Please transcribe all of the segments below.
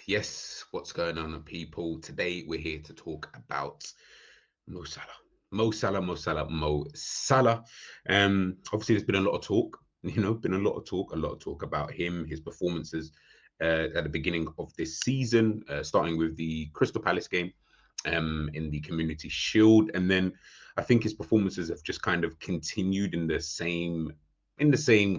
Yes, what's going on, people? Today we're here to talk about Mo Salah. Mo Salah, Mo Salah, Mo Salah. Obviously, there's been a lot of talk, a lot of talk about him, his performances at the beginning of this season, starting with the Crystal Palace game in the Community Shield. And then I think his performances have just kind of continued in the same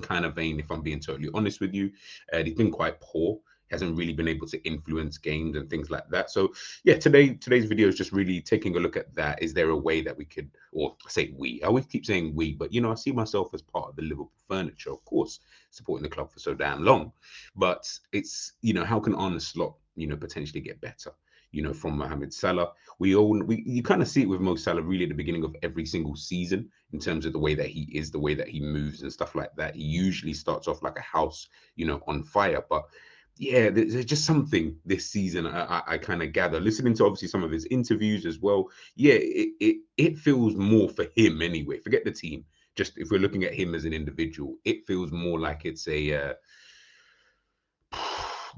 kind of vein, if I'm being totally honest with you. He's been quite poor, hasn't really been able to influence games and things like that. So yeah, today's video is just really taking a look at that. Is there a way that we could, or I say we, I always keep saying we, but I see myself as part of the Liverpool furniture, of course, supporting the club for so damn long. But it's, how can Arne Slot, potentially get better? From Mohamed Salah. You kind of see it with Mo Salah really at the beginning of every single season in terms of the way that he is, the way that he moves and stuff like that. He usually starts off like a house, on fire. But yeah, there's just something this season I kind of gather, listening to obviously some of his interviews as well. Yeah, it feels more for him anyway. Forget the team. Just if we're looking at him as an individual, it feels more like it's a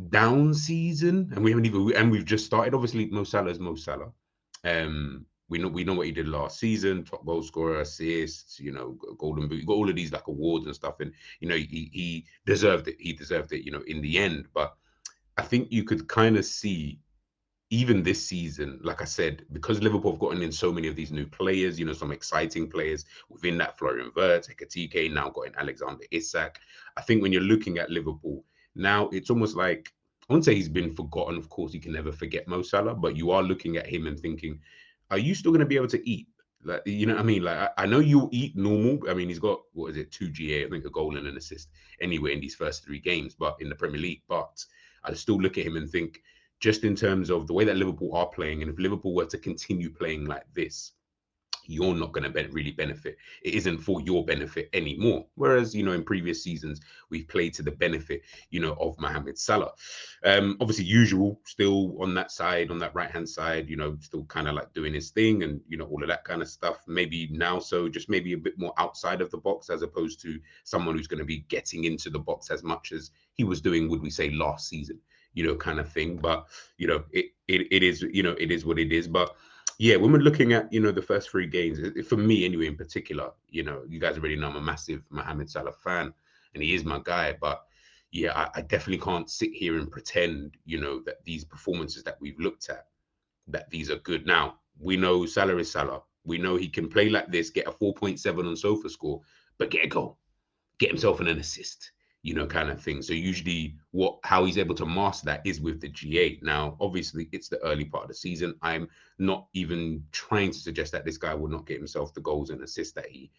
down season, and we've just started. Obviously, Mo Salah is Mo Salah. We know what he did last season: top goal scorer, assists, golden boot. He got all of these like awards and stuff, and he deserved it. He deserved it, in the end. But I think you could kind of see even this season, like I said, because Liverpool have gotten in so many of these new players, some exciting players within that, Florian Wirtz, Ekatike, now got in Alexander Isak. I think when you're looking at Liverpool, now it's almost like, I wouldn't say he's been forgotten. Of course, you can never forget Mo Salah, but you are looking at him and thinking, are you still going to be able to eat? Like, you know what I mean? Like, I know you eat normal. I mean, he's got, what is it, 2 GA, I think a goal and an assist anyway in these first 3 games, but in the Premier League. But I still look at him and think, just in terms of the way that Liverpool are playing, and if Liverpool were to continue playing like this, you're not going to really benefit. It isn't for your benefit anymore. Whereas, in previous seasons, we've played to the benefit, of Mohamed Salah. Obviously, usual, still on that side, on that right hand side, still kind of like doing his thing and, all of that kind of stuff. Maybe now, so just maybe a bit more outside of the box as opposed to someone who's going to be getting into the box as much as he was doing, would we say, last season, kind of thing. But, it is, it is what it is. But yeah, when we're looking at the first 3 games, for me anyway, in particular, you guys already know I'm a massive Mohamed Salah fan, and he is my guy. But yeah, I definitely can't sit here and pretend, that these performances that we've looked at, that these are good. Now we know Salah is Salah. We know he can play like this, get a 4.7 on Sofa score, but get a goal, get himself an assist, kind of thing. So usually how he's able to master that is with the G8. Now, obviously, it's the early part of the season. I'm not even trying to suggest that this guy will not get himself the goals and assists that he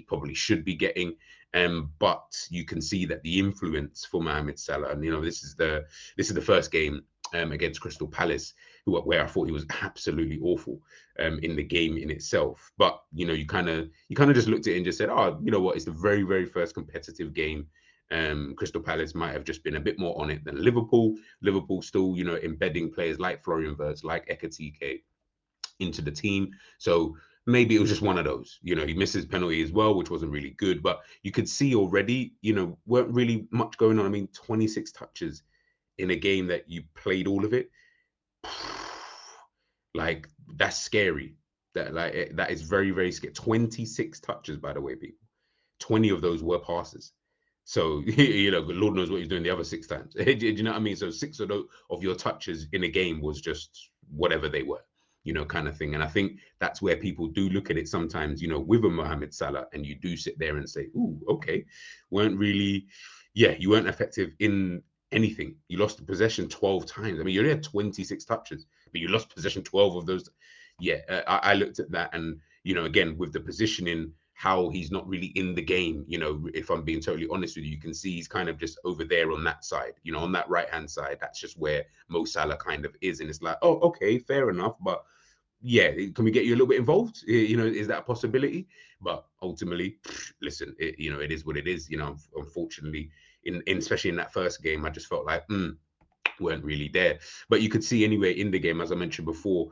probably should be getting. But you can see that the influence for Mohamed Salah, and this is the first game against Crystal Palace, where I thought he was absolutely awful in the game in itself. But you kind of just looked at it and just said, oh, you know what? It's the very, very first competitive game. Crystal Palace might have just been a bit more on it than Liverpool. Liverpool still, embedding players like Florian Wirtz, like Ekatike into the team. So maybe it was just one of those. He misses penalty as well, which wasn't really good. But you could see already, weren't really much going on. I mean, 26 touches in a game that you played all of it. Like, that's scary. That is very, very scary. 26 touches, by the way, people. 20 of those were passes. So Lord knows what he's doing the other 6 times. Do you know what I mean? So 6 of your touches in a game was just whatever they were, kind of thing. And I think that's where people do look at it sometimes, with a Mohamed Salah, and you do sit there and say, "Ooh, okay, you weren't effective in anything. You lost the possession 12 times. I mean, you only had 26 touches, but you lost possession 12 of those." Yeah, I looked at that, and again, with the positioning, how he's not really in the game. If I'm being totally honest with you, you can see he's kind of just over there on that side, on that right hand side. That's just where Mo Salah kind of is, and it's like, oh, okay, fair enough, but yeah, can we get you a little bit involved? Is that a possibility? But ultimately, listen, it is what it is. Unfortunately, especially in that first game, I just felt like weren't really there. But you could see anyway in the game, as I mentioned before,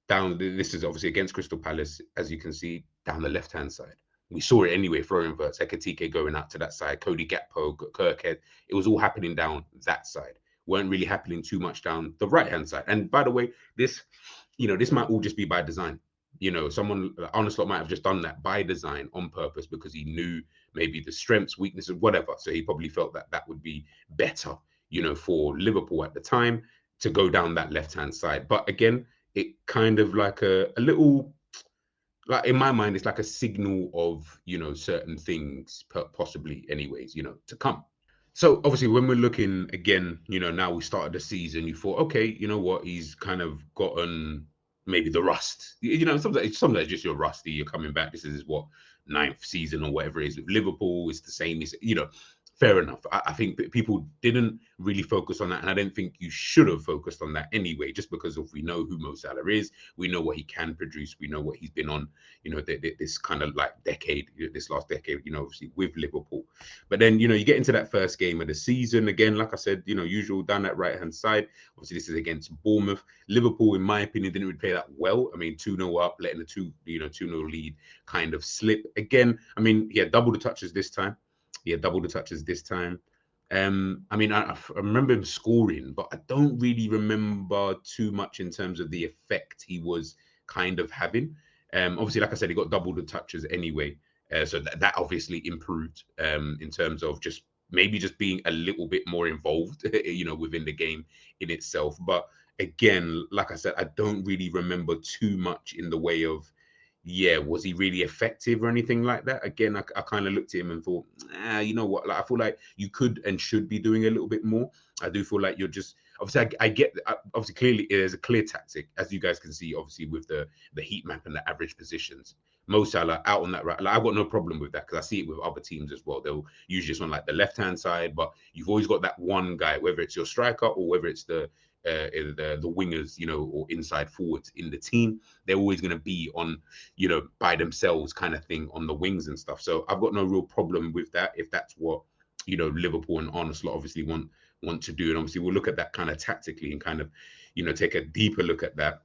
this is obviously against Crystal Palace, as you can see down the left hand side. We saw it anyway. Florian Wirtz, Ekatike going out to that side, Cody Gakpo, Kirkhead. It was all happening down that side. weren't really happening too much down the right hand side. And by the way, this might all just be by design. Someone like Arne Slot might have just done that by design on purpose because he knew maybe the strengths, weaknesses, whatever. So he probably felt that that would be better, for Liverpool at the time to go down that left hand side. But again, it kind of like a little, like in my mind, it's like a signal of certain things possibly, anyways, to come. So obviously, when we're looking again, now we started the season, you thought, okay, you know what, he's kind of gotten maybe the rust. Sometimes just you're rusty, you're coming back. This is what, ninth season or whatever it is with Liverpool. It's the same. Fair enough. I think that people didn't really focus on that, and I don't think you should have focused on that anyway. Just because of we know who Mo Salah is, we know what he can produce, we know what he's been on. This kind of like decade, this last decade. Obviously with Liverpool. But then, you get into that first game of the season again, like I said, usual down that right hand side. Obviously, this is against Bournemouth. Liverpool, in my opinion, didn't really play that well. I mean, 2-0 up, letting the 2-0 lead kind of slip. Again, I mean, he had double the touches this time. I mean, I remember him scoring, but I don't really remember too much in terms of the effect he was kind of having. Obviously, like I said, he got double the touches anyway. So that obviously improved in terms of just maybe just being a little bit more involved, within the game in itself. But again, like I said, I don't really remember too much in the way of, was he really effective or anything like that? Again, I kind of looked at him and thought, you know what? Like, I feel like you could and should be doing a little bit more. I do feel like you're just obviously. I get obviously clearly there's a clear tactic, as you guys can see, obviously with the heat map and the average positions. Mo Salah out on that right. Like, I've got no problem with that because I see it with other teams as well. They'll usually just on like the left hand side, but you've always got that one guy, whether it's your striker or whether it's the wingers, or inside forwards in the team. They're always going to be on, by themselves kind of thing on the wings and stuff. So I've got no real problem with that if that's what, Liverpool and Arne Slot obviously want to do. And obviously we'll look at that kind of tactically and kind of, take a deeper look at that.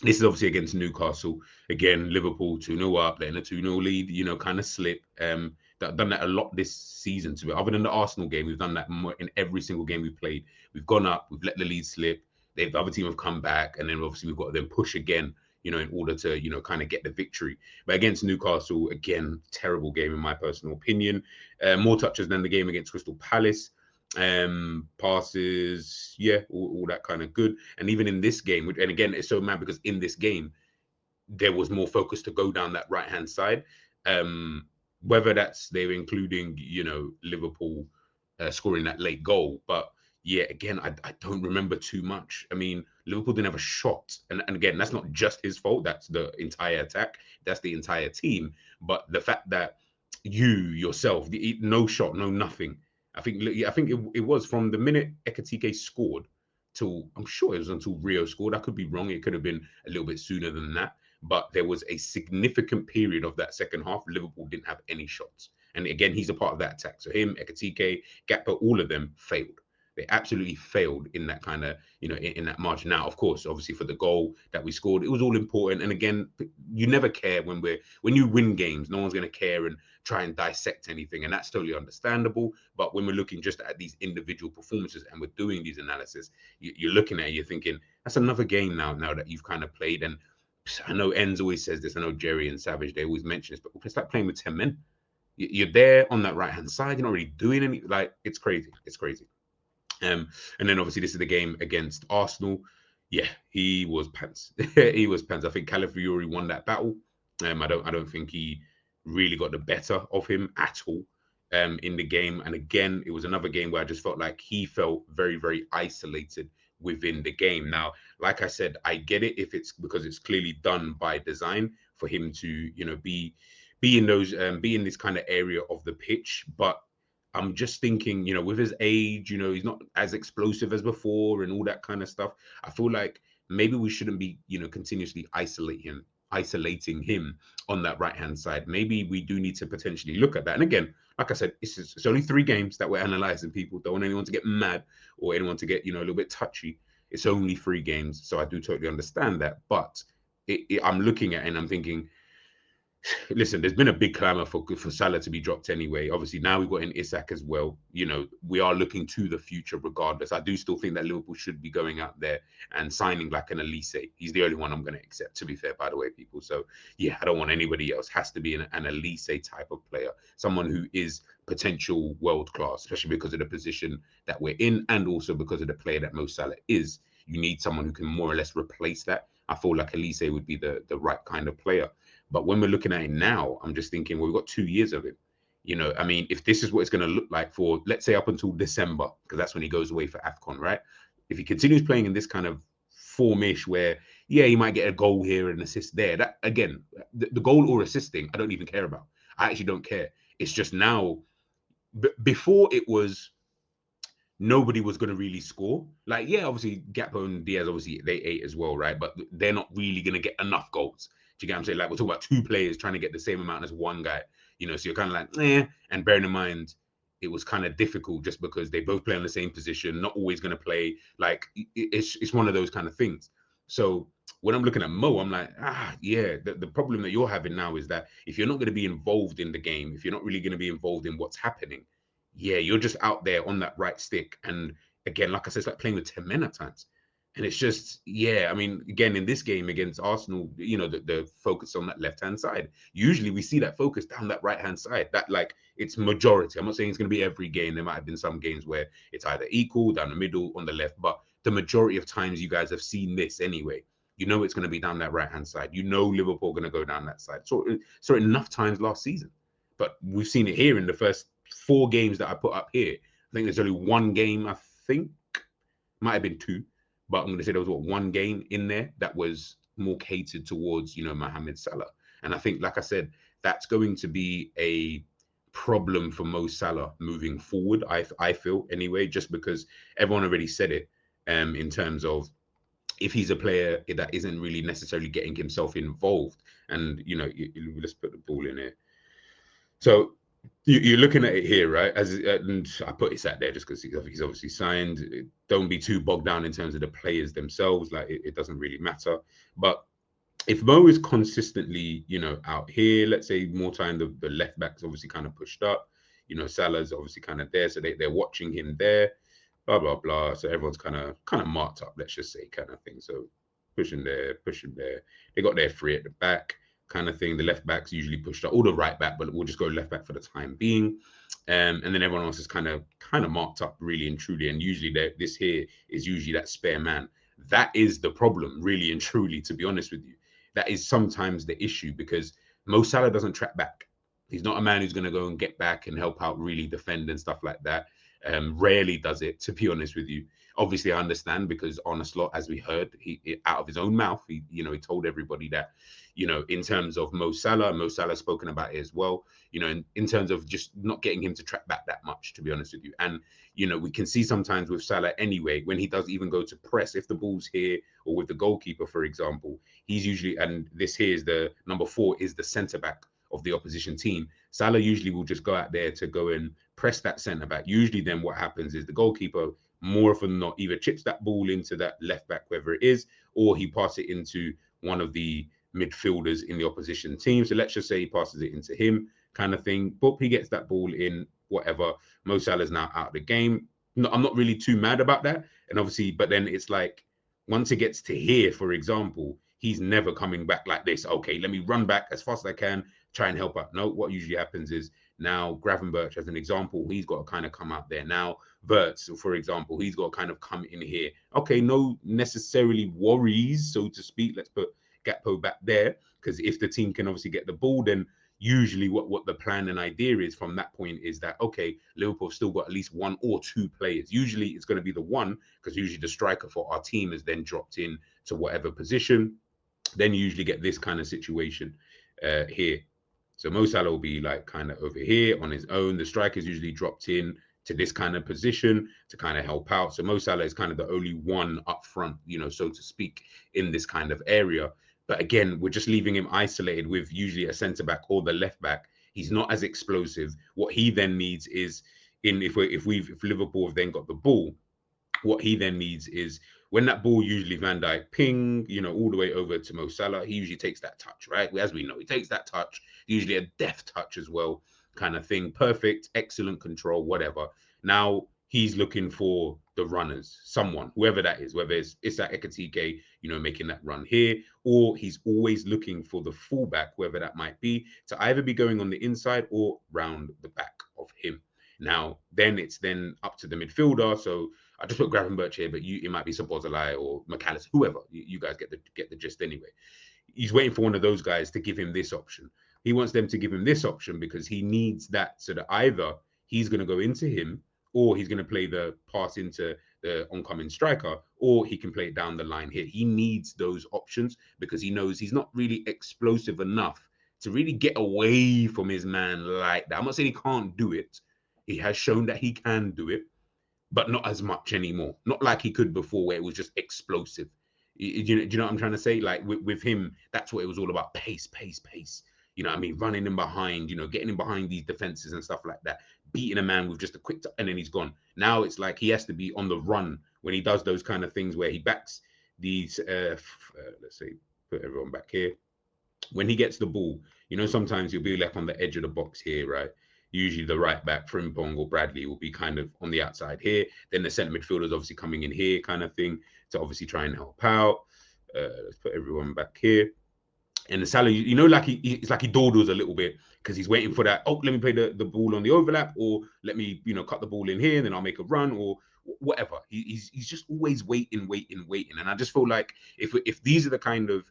This is obviously against Newcastle. Again, Liverpool 2-0 up, letting a 2-0 lead, kind of slip. Done that a lot this season to it. Other than the Arsenal game, we've done that in every single game we've played. We've gone up, we've let the lead slip. The other team have come back, and then obviously we've got to then push again, in order to, kind of get the victory. But against Newcastle, again, terrible game in my personal opinion. More touches than the game against Crystal Palace. Passes, all that kind of good. And even in this game, and again, it's so mad because in this game, there was more focus to go down that right hand side. Whether that's they're including, Liverpool scoring that late goal. But again, I don't remember too much. I mean, Liverpool didn't have a shot. And again, that's not just his fault. That's the entire attack. That's the entire team. But the fact that you yourself, no shot, no nothing. I think it was from the minute Ekitike scored till, I'm sure it was until Rio scored. I could be wrong. It could have been a little bit sooner than that. But there was a significant period of that second half. Liverpool didn't have any shots. And again, he's a part of that attack. So him, Ekitike, Gakpo, all of them failed. They absolutely failed in that kind of, in that margin. Now, of course, obviously for the goal that we scored, it was all important. And again, you never care when you win games, no one's going to care and try and dissect anything. And that's totally understandable. But when we're looking just at these individual performances and we're doing these analysis, you're looking at it, you're thinking, that's another game now that you've kind of played. And I know Enz always says this. I know Jerry and Savage, they always mention this, but it's like playing with 10 men. You're there on that right-hand side. You're not really doing any, like, it's crazy. It's crazy. And then obviously this is the game against Arsenal. He was pants. He was pants. I think Calafiori won that battle. I don't think he really got the better of him at all in the game. And again, it was another game where I just felt like he felt very, very isolated within the game. Now, like I said, I get it if it's because it's clearly done by design for him to, be in those be in this kind of area of the pitch, but I'm just thinking, with his age, he's not as explosive as before and all that kind of stuff. I feel like maybe we shouldn't be, continuously isolating him on that right-hand side. Maybe we do need to potentially look at that. And again, like I said, it's only 3 games that we're analyzing. People don't want anyone to get mad or anyone to get, a little bit touchy. It's only 3 games. So I do totally understand that. But I'm looking at it and I'm thinking, listen, there's been a big clamour for Salah to be dropped anyway. Obviously, now we've got in Isak as well. You know, we are looking to the future regardless. I do still think that Liverpool should be going out there and signing like an Elise. He's the only one I'm going to accept, to be fair, by the way, people. So, yeah, I don't want anybody else. Has to be an Elise type of player, someone who is potential world class, especially because of the position that we're in and also because of the player that Mo Salah is. You need someone who can more or less replace that. I feel like Elise would be the right kind of player. But when we're looking at it now, I'm just thinking, well, we've got 2 years of it. You know, I mean, if this is what it's going to look like for, let's say, up until December, because that's when he goes away for AFCON, right? If he continues playing in this kind of formish where, yeah, he might get a goal here and assist there. That, again, the goal or assisting, I don't even care about. I actually don't care. It's just now, before it was, nobody was going to really score. Like, yeah, obviously, Gakpo and Diaz, obviously, they ate as well, right? But they're not really going to get enough goals. Do you get what I'm saying? Like, we're talking about 2 players trying to get the same amount as one guy, you know, so you're kind of like, eh. And bearing in mind, it was kind of difficult just because they both play on the same position, not always going to play. Like, it's one of those kind of things. So when I'm looking at Mo, I'm like, yeah, the problem that you're having now is that if you're not going to be involved in the game, if you're not really going to be involved in what's happening, yeah, you're just out there on that right stick. And again, like I said, it's like playing with 10 men at times. And it's just, yeah, I mean, again, in this game against Arsenal, you know, the focus on that left-hand side. Usually we see that focus down that right-hand side. That, like, it's majority. I'm not saying it's going to be every game. There might have been some games where it's either equal, down the middle, on the left. But the majority of times you guys have seen this anyway. You know it's going to be down that right-hand side. You know Liverpool are going to go down that side. So enough times last season. But we've seen it here in the first 4 games that I put up here. I think there's only 1 game, I think, might have been 2, but I'm going to say there was 1 game in there that was more catered towards, you know, Mohamed Salah. And I think, like I said, that's going to be a problem for Mo Salah moving forward. I feel anyway, just because everyone already said it, in terms of if he's a player that isn't really necessarily getting himself involved. And, you know, let's put the ball in here. So you're looking at it here, right? And I put it sat there just because he's obviously signed. Don't be too bogged down in terms of the players themselves. Like, it doesn't really matter. But if Mo is consistently, you know, out here, let's say more time, the left back's obviously kind of pushed up. You know, Salah's obviously kind of there, so they're watching him there. Blah blah blah. So everyone's kind of marked up, let's just say, kind of thing. So pushing there. They got their 3 at the back, kind of thing. The left back's usually pushed up, or the right back, but we'll just go left back for the time being. And then everyone else is kind of marked up, really and truly. And usually this here is usually that spare man. That is the problem, really and truly, to be honest with you. That is sometimes the issue, because Mo Salah doesn't track back. He's not a man who's going to go and get back and help out, really defend and stuff like that. Rarely does it, to be honest with you. Obviously, I understand, because Arne Slot, as we heard, he out of his own mouth, he told everybody that, you know, in terms of Mo Salah's spoken about it as well, you know, in terms of just not getting him to track back that much, to be honest with you. And, you know, we can see sometimes with Salah anyway, when he does even go to press, if the ball's here or with the goalkeeper, for example, he's usually, and this here is the number 4 is the centre back of the opposition team. Salah usually will just go out there to go and press that centre back. Usually then what happens is the goalkeeper, more often than not, either chips that ball into that left back, whether it is, or he passes it into one of the midfielders in the opposition team. So let's just say he passes it into him, kind of thing. But he gets that ball in, whatever. Mo Salah's now out of the game. No, I'm not really too mad about that. And obviously, but then it's like, once it gets to here, for example, he's never coming back like this. Okay, let me run back as fast as I can, try and help out. No, what usually happens is, now Gravenberch, as an example, he's got to kind of come out there. Now Wirtz, for example, he's got to kind of come in here. Okay, no necessarily worries, so to speak. Let's put Gakpo back there, because if the team can obviously get the ball, then usually what the plan and idea is from that point is that, okay, Liverpool still got at least 1 or 2 players. Usually it's going to be the one, because usually the striker for our team is then dropped in to whatever position. Then you usually get this kind of situation here. So Mo Salah will be like kind of over here on his own. The striker's usually dropped in to this kind of position to kind of help out. So Mo Salah is kind of the only one up front, you know, so to speak, in this kind of area. But again, we're just leaving him isolated with usually a centre back or the left back. He's not as explosive. What he then needs is, if Liverpool have then got the ball, what he then needs is when that ball usually Van Dijk ping, all the way over to Mo Salah, he usually takes that touch, right? As we know, he takes that touch, usually a deft touch as well, kind of thing. Perfect, excellent control, whatever. Now he's looking for the runners, someone, whoever that is, whether it's that Ekatike, making that run here, or he's always looking for the fullback, whoever that might be, to either be going on the inside or round the back of him. Now, then it's then up to the midfielder. So I just put Gravenberch here, but it might be Szoboszlai or McAllister, whoever. You guys get the gist anyway. He's waiting for one of those guys to give him this option. He wants them to give him this option because he needs that so that either he's going to go into him or he's going to play the pass into the oncoming striker, or he can play it down the line here. He needs those options because he knows he's not really explosive enough to really get away from his man like that. I'm not saying he can't do it. He has shown that he can do it, but not as much anymore. Not like he could before, where it was just explosive. Do you know what I'm trying to say? Like with him, that's what it was all about: pace, pace, pace. You know what I mean? Running him behind, getting him behind these defenses and stuff like that, beating a man with just a quick, and then he's gone. Now it's like he has to be on the run when he does those kind of things where he backs these. Let's say, put everyone back here. When he gets the ball, sometimes he'll be like on the edge of the box here, right? Usually the right back, Frimpong or Bradley, will be kind of on the outside here. Then the centre midfielders obviously coming in here, kind of thing, to obviously try and help out. Let's put everyone back here. And the Salah, like it's like he dawdles a little bit because he's waiting for that. Oh, let me play the ball on the overlap, or let me, cut the ball in here, and then I'll make a run, or whatever. He's just always waiting. And I just feel like if these are the kind of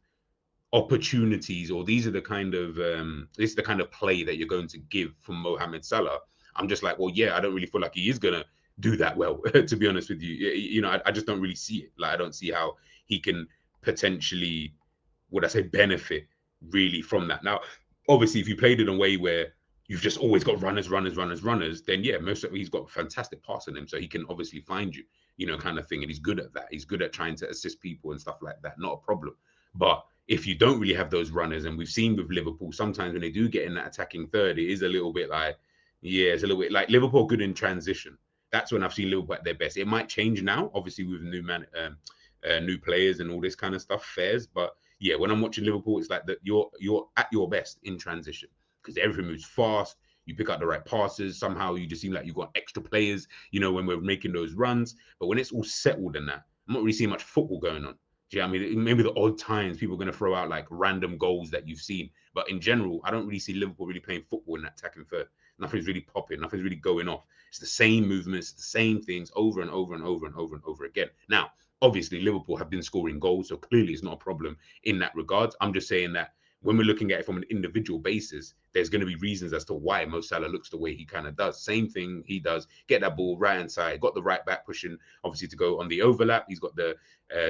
opportunities, or these are the kind of this is the kind of play that you're going to give from Mohamed Salah, I'm just like, well, yeah, I don't really feel like he is gonna do that well. To be honest with you, I just don't really see it. Like, I don't see how he can potentially, would I say, benefit really from that. Now, obviously, if you played it in a way where you've just always got runners, then yeah, most of he's got fantastic pass on him, so he can obviously find you, kind of thing, and he's good at that. He's good at trying to assist people and stuff like that. Not a problem. But if you don't really have those runners, and we've seen with Liverpool, sometimes when they do get in that attacking third, it is a little bit like, yeah, it's a little bit like Liverpool good in transition. That's when I've seen Liverpool at their best. It might change now, obviously, with new players and all this kind of stuff, fairs. But yeah, when I'm watching Liverpool, it's like that you're at your best in transition because everything moves fast. You pick up the right passes. Somehow you just seem like you've got extra players, when we're making those runs. But when it's all settled in that, I'm not really seeing much football going on. Do you know what I mean? Maybe the odd times people are going to throw out like random goals that you've seen. But in general, I don't really see Liverpool really playing football in that attacking third. Nothing's really popping. Nothing's really going off. It's the same movements, the same things over and over and over and over and over again. Now, obviously, Liverpool have been scoring goals, so clearly it's not a problem in that regard. I'm just saying that when we're looking at it from an individual basis, there's going to be reasons as to why Mo Salah looks the way he kind of does. Same thing he does. Get that ball right hand side. Got the right back pushing, obviously, to go on the overlap. He's got the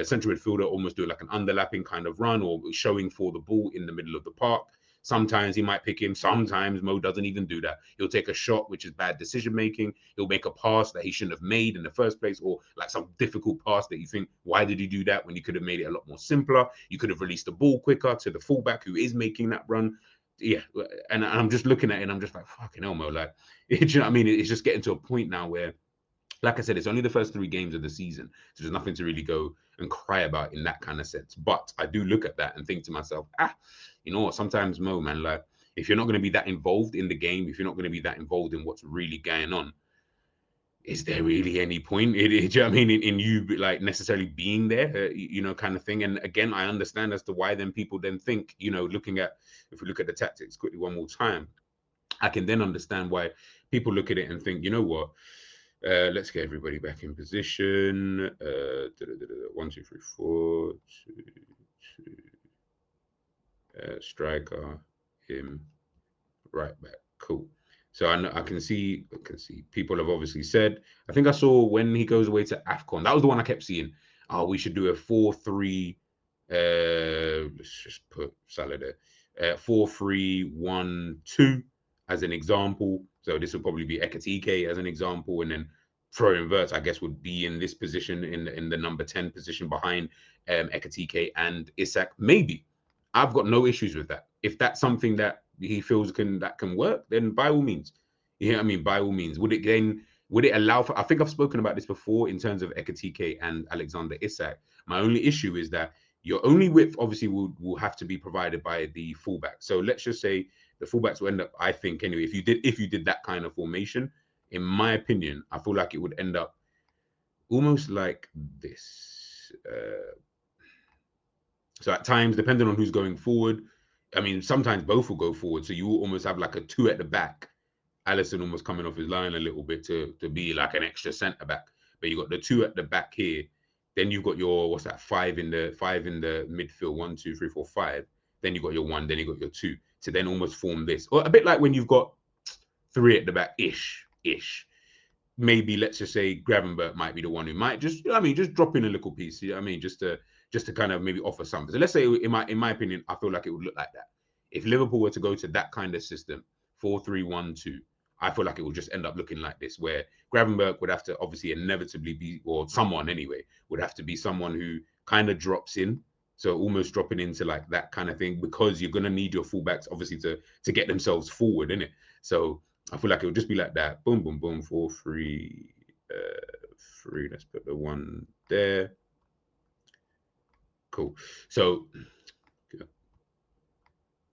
central midfielder almost doing like an underlapping kind of run, or showing for the ball in the middle of the park. Sometimes he might pick him. Sometimes Mo doesn't even do that. He'll take a shot, which is bad decision making. He'll make a pass that he shouldn't have made in the first place, or like some difficult pass that you think, why did he do that when you could have made it a lot more simpler? You could have released the ball quicker to the fullback who is making that run. Yeah, and I'm just looking at it and I'm just like, fucking hell, Mo. Like, do you know what I mean? It's just getting to a point now where, like I said, it's only the first 3 games of the season, so there's nothing to really go and cry about in that kind of sense. But I do look at that and think to myself, you know what? Sometimes, Mo, man, like, if you're not going to be that involved in the game, if you're not going to be that involved in what's really going on, is there really any point? Do you know what I mean? In you like necessarily being there, kind of thing. And again, I understand as to why then people then think, looking at, if we look at the tactics quickly one more time, I can then understand why people look at it and think, you know what? Let's get everybody back in position. 1, 2, 3, 4. 2, striker, him, right back. Cool. So I can see people have obviously said. I think I saw when he goes away to AFCON. That was the one I kept seeing. Oh, we should do a 4-3. Let's just put Salah there. 4-3-1-2 as an example. So this would probably be Ekatike as an example, and then throw inverts, I guess, would be in this position, in the number 10 position behind Ekatike and Isak. Maybe. I've got no issues with that. If that's something that he feels can work, then by all means. You know what I mean? By all means. Would it then would it allow for? I think I've spoken about this before in terms of Ekitike and Alexander Isak. My only issue is that your only width obviously will have to be provided by the fullback. So let's just say the fullbacks will end up, I think anyway, if you did that kind of formation, in my opinion, I feel like it would end up almost like this. So at times, depending on who's going forward, I mean, sometimes both will go forward. So you will almost have like a two at the back. Allison almost coming off his line a little bit to be like an extra centre back. But you got the two at the back here. Then you've got your, what's that, five in the midfield, 1, 2, 3, 4, 5. Then you got your one, then you got your two. To then almost form this. Or a bit like when you've got three at the back, ish. Maybe let's just say Gravenberch might be the one who might just, just drop in a little piece. You know what I mean? Just to kind of maybe offer something. So let's say in my opinion, I feel like it would look like that. If Liverpool were to go to that kind of system, 4-3-1-2, I feel like it will just end up looking like this, where Gravenberch would have to obviously inevitably be, or someone anyway, would have to be someone who kind of drops in. So almost dropping into like that kind of thing, because you're going to need your fullbacks obviously to get themselves forward, innit? So I feel like it would just be like that. Boom, boom, boom, 4-3-3. Let's put the one there. Cool. So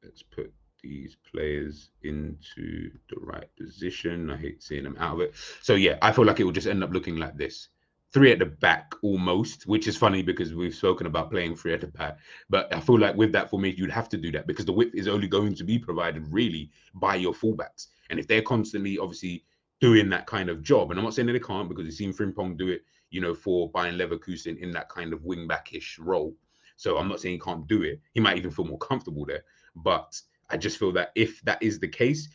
let's put these players into the right position. I hate seeing them out of it. So yeah, I feel like it will just end up looking like this. Three at the back almost, which is funny because we've spoken about playing three at the back. But I feel like with that formation, you'd have to do that because the width is only going to be provided really by your fullbacks. And if they're constantly obviously doing that kind of job, and I'm not saying that they can't, because we've seen Frimpong do it, for Bayern Leverkusen in that kind of wing back-ish role. So I'm not saying he can't do it. He might even feel more comfortable there. But I just feel that if that is the case,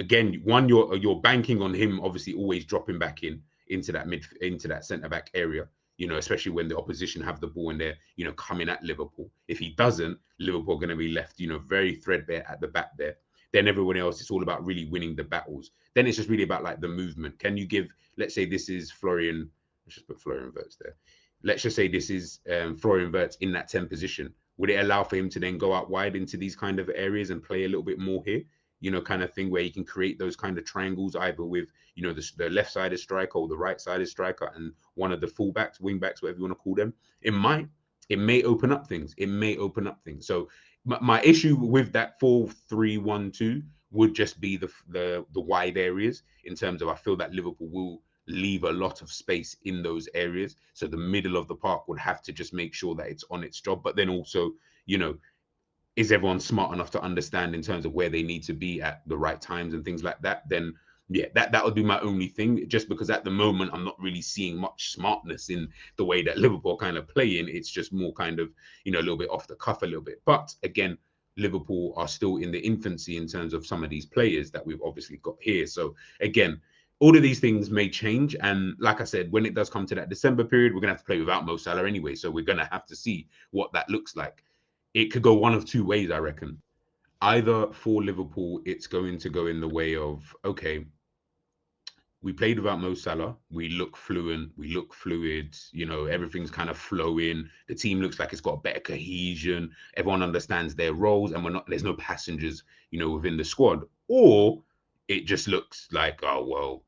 again, one, you're banking on him obviously always dropping back into that centre back area, especially when the opposition have the ball and they're, coming at Liverpool. If he doesn't, Liverpool are going to be left, very threadbare at the back there. Then everyone else, it's all about really winning the battles. Then it's just really about like the movement. Can you give, let's say this is Florian, let's just put Florian Wirtz there. Let's just say this is Florian Wirtz in that 10 position. Would it allow for him to then go out wide into these kind of areas and play a little bit more here? Kind of thing where he can create those kind of triangles, either with, the left-sided striker or the right-sided striker and one of the fullbacks, wingbacks, whatever you want to call them. It may open up things. So my issue with that 4-3-1-2 would just be the wide areas, in terms of, I feel that Liverpool will leave a lot of space in those areas. So the middle of the park would have to just make sure that it's on its job. But then also, is everyone smart enough to understand in terms of where they need to be at the right times and things like that? Then yeah, that would be my only thing, just because at the moment I'm not really seeing much smartness in the way that Liverpool kind of play in. It's just more kind of, a little bit off the cuff a little bit. But again, Liverpool are still in the infancy in terms of some of these players that we've obviously got here. So again, all of these things may change. And like I said, when it does come to that December period, we're going to have to play without Mo Salah anyway. So we're going to have to see what that looks like. It could go one of two ways, I reckon. Either for Liverpool, it's going to go in the way of, okay, we played without Mo Salah. We look fluent. We look fluid. Everything's kind of flowing. The team looks like it's got better cohesion. Everyone understands their roles, and there's no passengers, within the squad. Or it just looks like, oh, well,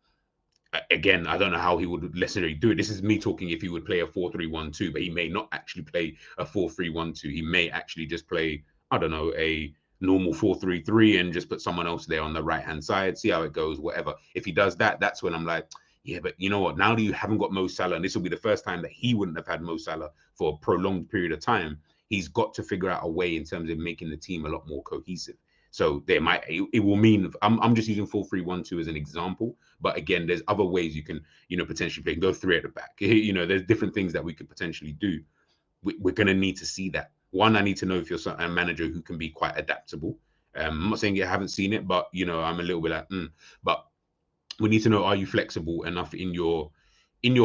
again, I don't know how he would necessarily do it. This is me talking if he would play a 4-3-1-2, but he may not actually play a 4-3-1-2. He may actually just play, I don't know, a normal 4-3-3 and just put someone else there on the right-hand side, see how it goes, whatever. If he does that, that's when I'm like, yeah, but you know what? Now that you haven't got Mo Salah, and this will be the first time that he wouldn't have had Mo Salah for a prolonged period of time, he's got to figure out a way in terms of making the team a lot more cohesive. So it will mean, I'm just using 4-3-1-2 as an example, but again, there's other ways you can, potentially play, go three at the back. There's different things that we could potentially do. We're going to need to see that. One, I need to know if you're a manager who can be quite adaptable. I'm not saying you haven't seen it, but I'm a little bit like, but we need to know, are you flexible enough in your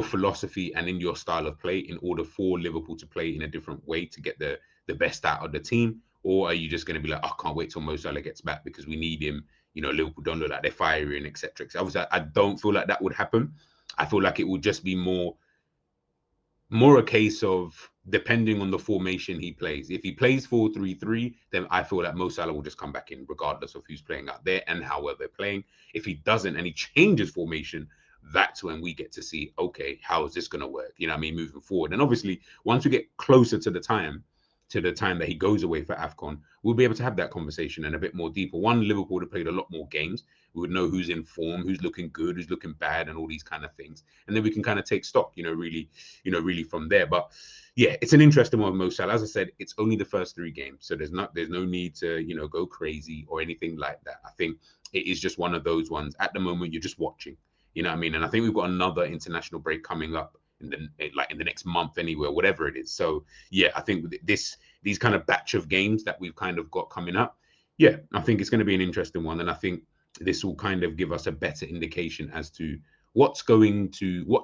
philosophy and in your style of play in order for Liverpool to play in a different way to get the best out of the team? Or are you just going to be like, I can't wait till Mo Salah gets back because we need him? Liverpool don't look like they're firing, etc. Obviously, I don't feel like that would happen. I feel like it would just be more more a case of depending on the formation he plays. If he plays 4-3-3, then I feel that Mo Salah will just come back in regardless of who's playing out there and how well they're playing. If he doesn't and he changes formation, that's when we get to see, okay, how is this going to work? You know what I mean? Moving forward. And obviously, once we get closer to the time that he goes away for AFCON, we'll be able to have that conversation and a bit more deeper. One, Liverpool have played a lot more games. We would know who's in form, who's looking good, who's looking bad, and all these kind of things. And then we can kind of take stock, really from there. But yeah, it's an interesting one with Mo Salah. As I said, it's only the first 3 games, so there's no need to go crazy or anything like that. I think it is just one of those ones. At the moment, you're just watching. You know what I mean? And I think we've got another international break coming up in the next month anyway, whatever it is. So yeah, I think these kind of batch of games that we've kind of got coming up, yeah, I think it's going to be an interesting one, and I think this will kind of give us a better indication as to what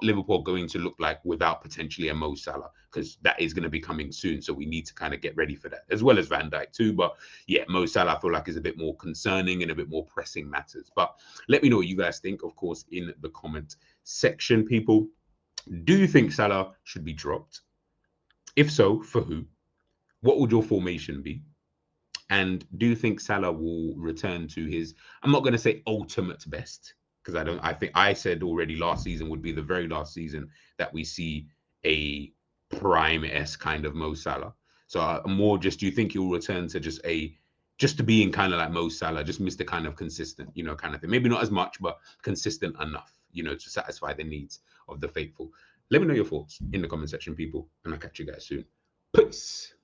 Liverpool are going to look like without potentially a Mo Salah, because that is going to be coming soon. So we need to kind of get ready for that, as well as Van Dijk too. But yeah, Mo Salah I feel like is a bit more concerning and a bit more pressing matters. But let me know what you guys think, of course, in the comment section, people. Do you think Salah should be dropped? If so, for who? What would your formation be? And do you think Salah will return to his, I'm not going to say ultimate best, because I think I said already last season would be the very last season that we see a prime-esque kind of Mo Salah. So more just, do you think he'll return to just to being kind of like Mo Salah, just Mr. kind of consistent, kind of thing. Maybe not as much, but consistent enough, to satisfy the needs of the faithful. Let me know your thoughts in the comment section, people, and I'll catch you guys soon. Peace.